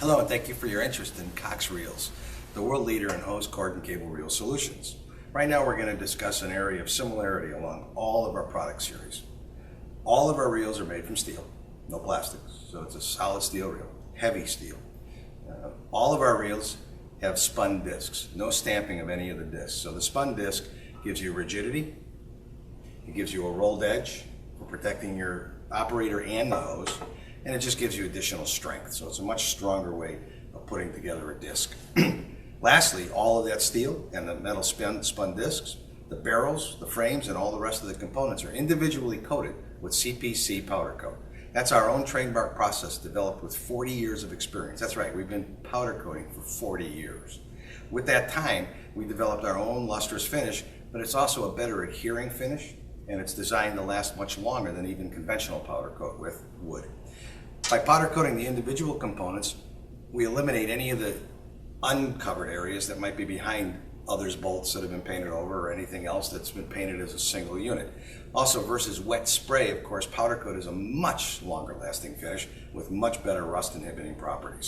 Hello, and thank you for your interest in Cox Reels, the world leader in hose, cord, and cable reel solutions. Right now we're going to discuss an area of similarity along all of our product series. All of our reels are made from steel, no plastics, so it's a solid steel reel, heavy steel. All of our reels have spun disks, no stamping of any of the disks. So the spun disc gives you rigidity, it gives you a rolled edge for protecting your operator and the hose, and it just gives you additional strength. So it's a much stronger way of putting together a disc. Lastly, all of that steel and the metal spun discs, the barrels, the frames, and all the rest of the components are individually coated with CPC powder coat. That's our own trademark process developed with 40 years of experience. That's right, we've been powder coating for 40 years. With that time, we developed our own lustrous finish, but it's also a better adhering finish, and it's designed to last much longer than even conventional powder coat with wood. By powder coating the individual components, we eliminate any of the uncovered areas that might be behind others' bolts that have been painted over or anything else that's been painted as a single unit. Also, versus wet spray, of course, powder coat is a much longer lasting finish with much better rust inhibiting properties.